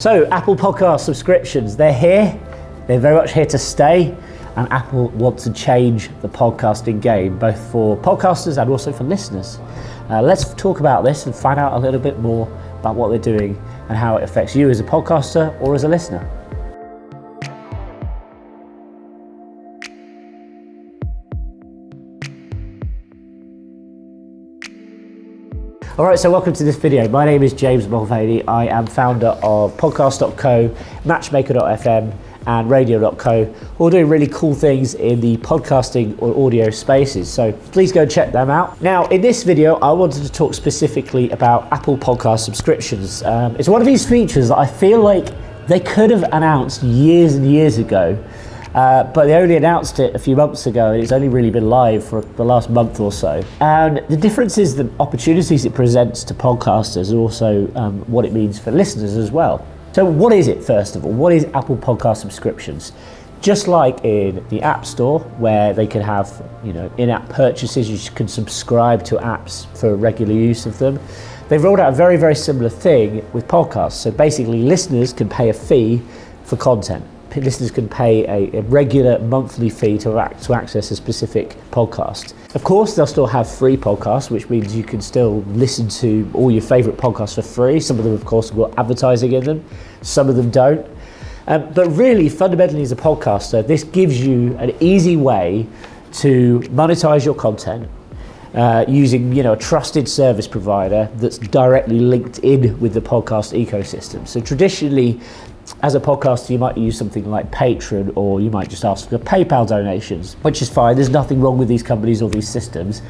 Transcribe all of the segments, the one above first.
So Apple Podcast subscriptions, they're here, they're very much here to stay, and Apple wants to change the podcasting game, both for podcasters and also for listeners. Let's talk about this and find out a little bit more about what they're doing and how it affects you as a podcaster or as a listener. All right, so welcome to this video. My name is James Mulvaney. I am founder of podcast.co, matchmaker.fm and radio.co, all doing really cool things in the podcasting or audio spaces. So please go check them out. Now, in this video, I wanted to talk specifically about Apple Podcast subscriptions. It's one of these features that I feel like they could have announced years and years ago, but they only announced it a few months ago, and it's only really been live for the last month or so. And the difference is the opportunities it presents to podcasters and also what it means for listeners as well. So what is it, first of all? What is Apple Podcast subscriptions? Just like in the App Store, where they can have, in-app purchases, you can subscribe to apps for regular use of them. They've rolled out a very, very similar thing with podcasts. So basically, listeners can pay a fee for content. Listeners can pay a regular monthly fee to access a specific podcast. Of course, they'll still have free podcasts, which means you can still listen to all your favorite podcasts for free. Some of them, of course, have got advertising in them. Some of them don't. But really, fundamentally, as a podcaster, this gives you an easy way to monetize your content using a trusted service provider that's directly linked in with the podcast ecosystem. So traditionally, as a podcaster, you might use something like Patreon, or you might just ask for PayPal donations, which is fine. There's nothing wrong with these companies or these systems.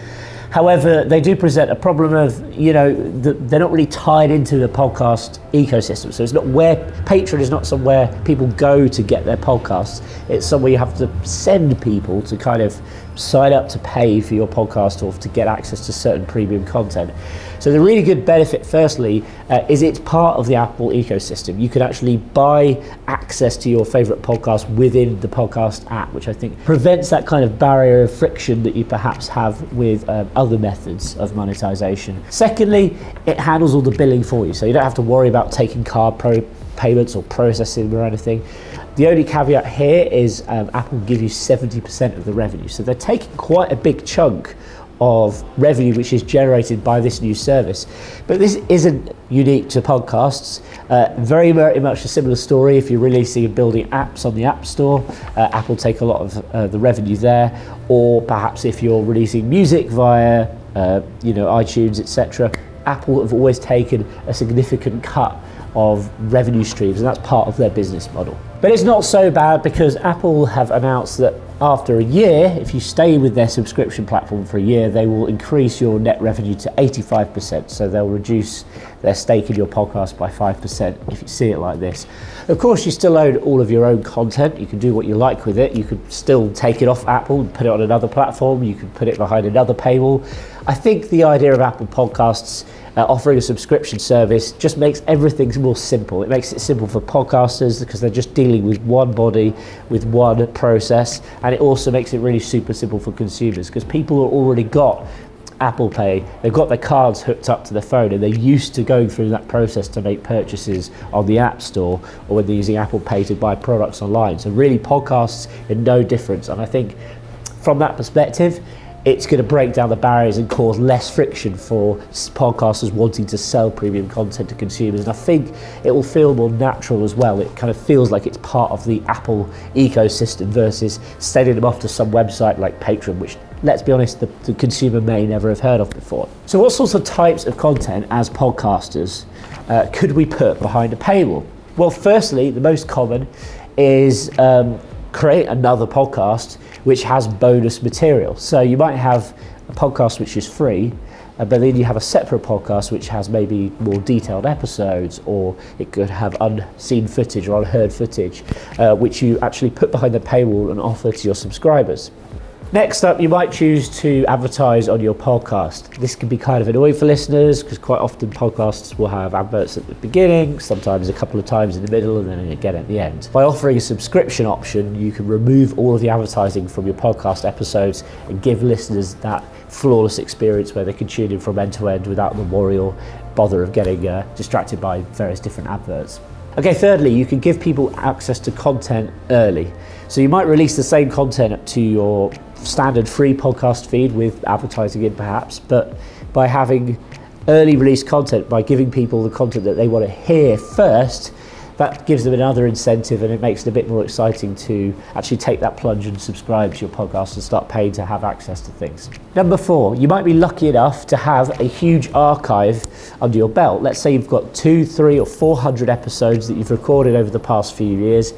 However, they do present a problem of, they're not really tied into the podcast ecosystem. So it's not where Patreon is not somewhere people go to get their podcasts. It's somewhere you have to send people to kind of sign up to pay for your podcast or to get access to certain premium content. So the really good benefit, firstly, is it's part of the Apple ecosystem. You can actually buy access to your favorite podcast within the podcast app, which I think prevents that kind of barrier of friction that you perhaps have with other methods of monetization. Secondly, it handles all the billing for you, so you don't have to worry about taking card payments or processing or anything. The only caveat here is Apple give you 70% of the revenue, so they're taking quite a big chunk of revenue which is generated by this new service. But this isn't unique to podcasts. Very much a similar story if you're releasing and building apps on the App Store. Apple take a lot of the revenue there, or perhaps if you're releasing music via iTunes, etc. Apple have always taken a significant cut of revenue streams, and that's part of their business model. But it's not so bad, because Apple have announced that after a year, if you stay with their subscription platform for a year, they will increase your net revenue to 85%. So they'll reduce their stake in your podcast by 5% if you see it like this. Of course, you still own all of your own content. You can do what you like with it. You could still take it off Apple and put it on another platform. You can put it behind another paywall. I think the idea of Apple Podcasts offering a subscription service just makes everything more simple. It makes it simple for podcasters because they're just dealing with one body, with one process, and it also makes it really super simple for consumers because people have already got Apple Pay, they've got their cards hooked up to their phone, and they're used to going through that process to make purchases on the App Store or when they're using Apple Pay to buy products online. So really, podcasts are no difference, and I think from that perspective, it's going to break down the barriers and cause less friction for podcasters wanting to sell premium content to consumers. And I think it will feel more natural as well. It kind of feels like it's part of the Apple ecosystem versus sending them off to some website like Patreon, which, let's be honest, the consumer may never have heard of before. So what sorts of types of content as podcasters could we put behind a paywall? Well, firstly, the most common is create another podcast which has bonus material. So you might have a podcast which is free, but then you have a separate podcast which has maybe more detailed episodes, or it could have unseen footage or unheard footage, which you actually put behind the paywall and offer to your subscribers. Next up, you might choose to advertise on your podcast. This can be kind of annoying for listeners because quite often podcasts will have adverts at the beginning, sometimes a couple of times in the middle, and then again at the end. By offering a subscription option, you can remove all of the advertising from your podcast episodes and give listeners that flawless experience where they can tune in from end to end without the worry or bother of getting distracted by various different adverts. Okay, thirdly, you can give people access to content early. So you might release the same content to your standard free podcast feed with advertising in perhaps, but by having early release content, by giving people the content that they want to hear first, that gives them another incentive, and it makes it a bit more exciting to actually take that plunge and subscribe to your podcast and start paying to have access to things. Number 4, you might be lucky enough to have a huge archive under your belt. Let's say you've got 200, 300 or 400 episodes that you've recorded over the past few years,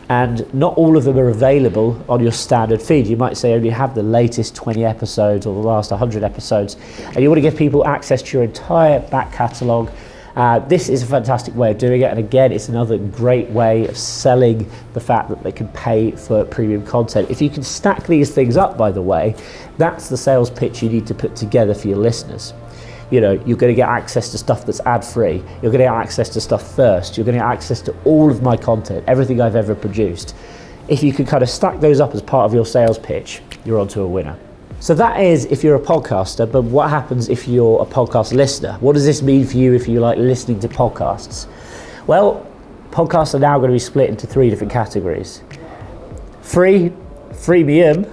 and not all of them are available on your standard feed. You might say only have the latest 20 episodes or the last 100 episodes, and you want to give people access to your entire back catalogue. This is a fantastic way of doing it, and again, it's another great way of selling the fact that they can pay for premium content. If you can stack these things up, by the way, that's the sales pitch you need to put together for your listeners. You know, you're going to get access to stuff that's ad-free, you're going to get access to stuff first, you're going to get access to all of my content, everything I've ever produced. If you can kind of stack those up as part of your sales pitch, you're onto a winner. So that is if you're a podcaster, but what happens if you're a podcast listener? What does this mean for you if you like listening to podcasts? Well, podcasts are now going to be split into 3 different categories. Free, freemium,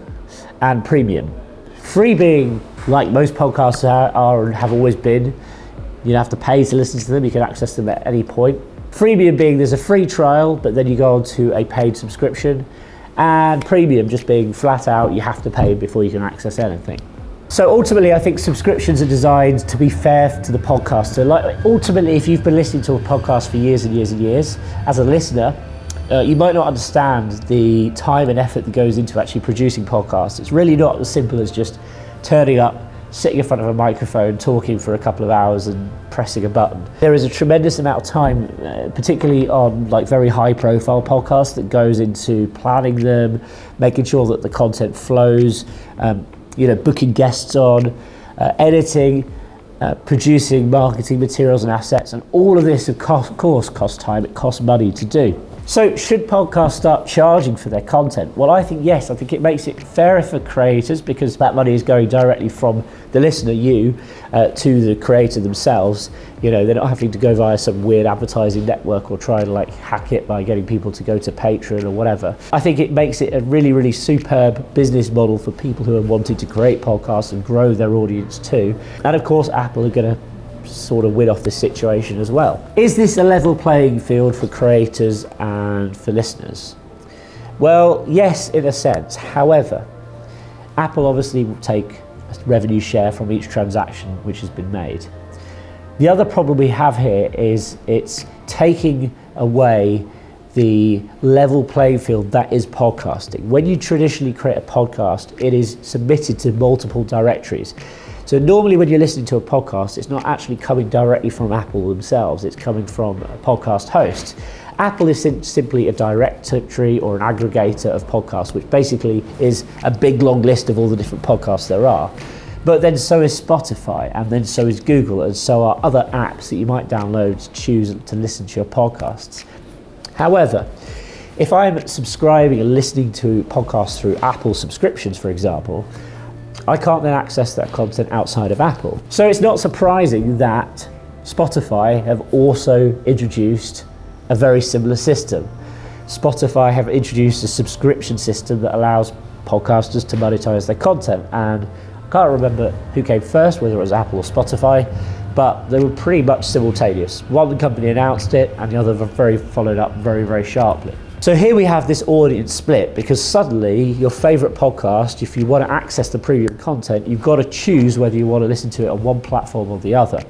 and premium. Free being like most podcasts are and have always been. You don't have to pay to listen to them, you can access them at any point. Freemium being there's a free trial, but then you go on to a paid subscription. And premium just being flat out, you have to pay before you can access anything. So ultimately, I think subscriptions are designed to be fair to the podcaster. Like ultimately, if you've been listening to a podcast for years and years and years, as a listener, you might not understand the time and effort that goes into actually producing podcasts. It's really not as simple as just turning up, sitting in front of a microphone, talking for a couple of hours and pressing a button. There is a tremendous amount of time, particularly on like very high profile podcasts, that goes into planning them, making sure that the content flows, booking guests on, editing, producing marketing materials and assets, and all of this of course costs time, it costs money to do. So should podcasts start charging for their content? Well, I think yes. I think it makes it fairer for creators because that money is going directly from the listener, you, to the creator themselves. You know, they're not having to go via some weird advertising network or try to like hack it by getting people to go to Patreon or whatever. I think it makes it a really, really superb business model for people who are wanting to create podcasts and grow their audience too. And of course, Apple are going to sort of win off this situation as well. Is this a level playing field for creators and for listeners? Well, yes, in a sense. However, Apple obviously will take a revenue share from each transaction which has been made. The other problem we have here is it's taking away the level playing field that is podcasting. When you traditionally create a podcast, it is submitted to multiple directories. So normally when you're listening to a podcast, it's not actually coming directly from Apple themselves, it's coming from a podcast host. Apple is simply a directory or an aggregator of podcasts, which basically is a big long list of all the different podcasts there are. But then so is Spotify, and then so is Google, and so are other apps that you might download to choose to listen to your podcasts. However, if I'm subscribing and listening to podcasts through Apple subscriptions, for example, I can't then access that content outside of Apple. So it's not surprising that Spotify have also introduced a very similar system. Spotify have introduced a subscription system that allows podcasters to monetize their content, and I can't remember who came first, whether it was Apple or Spotify, but they were pretty much simultaneous. One company announced it and the other followed up very, very sharply. So here we have this audience split because suddenly your favorite podcast, if you want to access the premium content, you've got to choose whether you want to listen to it on one platform or the other.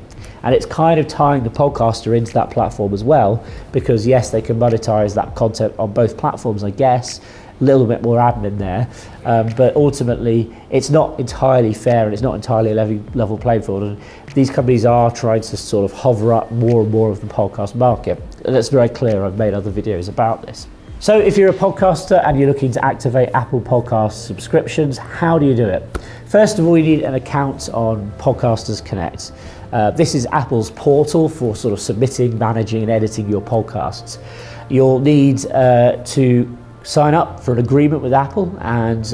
And it's kind of tying the podcaster into that platform as well, because yes, they can monetize that content on both platforms, I guess, a little bit more admin there, but ultimately it's not entirely fair and it's not entirely a level playing field. And these companies are trying to sort of hover up more and more of the podcast market. And that's very clear, I've made other videos about this. So if you're a podcaster and you're looking to activate Apple Podcast subscriptions, how do you do it? First of all, you need an account on Podcasters Connect. This is Apple's portal for sort of submitting, managing and editing your podcasts. You'll need to sign up for an agreement with Apple and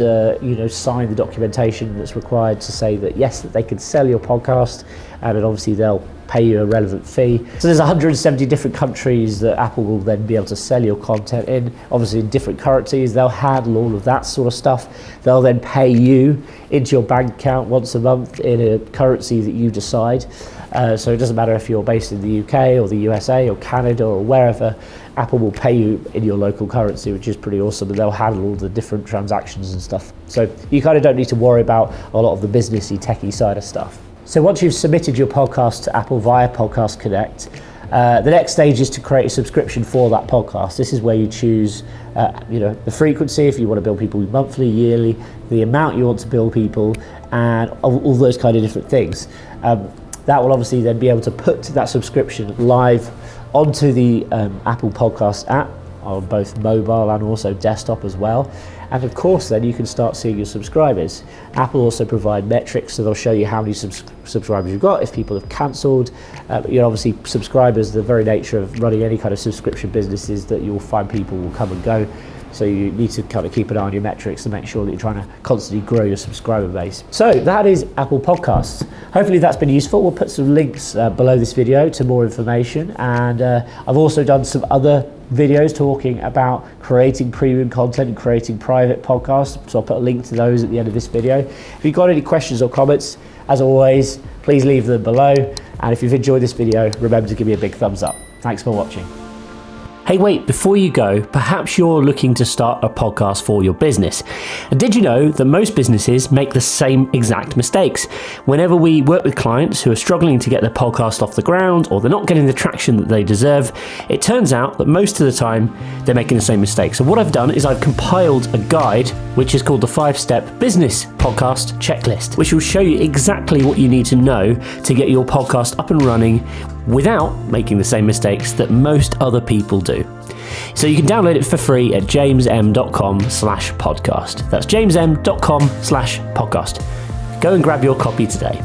sign the documentation that's required to say that yes, that they can sell your podcast, and then obviously they'll pay you a relevant fee. So there's 170 different countries that Apple will then be able to sell your content in, obviously in different currencies. They'll handle all of that sort of stuff. They'll then pay you into your bank account once a month in a currency that you decide. So it doesn't matter if you're based in the UK or the USA or Canada or wherever, Apple will pay you in your local currency, which is pretty awesome, and they'll handle all the different transactions and stuff. So you kind of don't need to worry about a lot of the businessy, techie side of stuff. So once you've submitted your podcast to Apple via Podcast Connect, the next stage is to create a subscription for that podcast. This is where you choose the frequency, if you want to bill people monthly, yearly, the amount you want to bill people, and all those kind of different things. That will obviously then be able to put that subscription live onto the Apple Podcast app on both mobile and also desktop as well. And of course then you can start seeing your subscribers. Apple also provide metrics, so they'll show you how many subscribers you've got, if people have cancelled. Obviously subscribers, the very nature of running any kind of subscription business is that you'll find people will come and go. So you need to kind of keep an eye on your metrics to make sure that you're trying to constantly grow your subscriber base. So that is Apple Podcasts. Hopefully that's been useful. We'll put some links below this video to more information. And I've also done some other videos talking about creating premium content and creating private podcasts. So I'll put a link to those at the end of this video. If you've got any questions or comments, as always, please leave them below. And if you've enjoyed this video, remember to give me a big thumbs up. Thanks for watching. Hey, wait, before you go, perhaps you're looking to start a podcast for your business. And did you know that most businesses make the same exact mistakes? Whenever we work with clients who are struggling to get their podcast off the ground, or they're not getting the traction that they deserve, it turns out that most of the time they're making the same mistakes. So what I've done is I've compiled a guide, which is called the 5-Step Business Podcast Checklist, which will show you exactly what you need to know to get your podcast up and running without making the same mistakes that most other people do. So you can download it for free at jamesm.com/podcast. That's jamesm.com/podcast. Go and grab your copy today.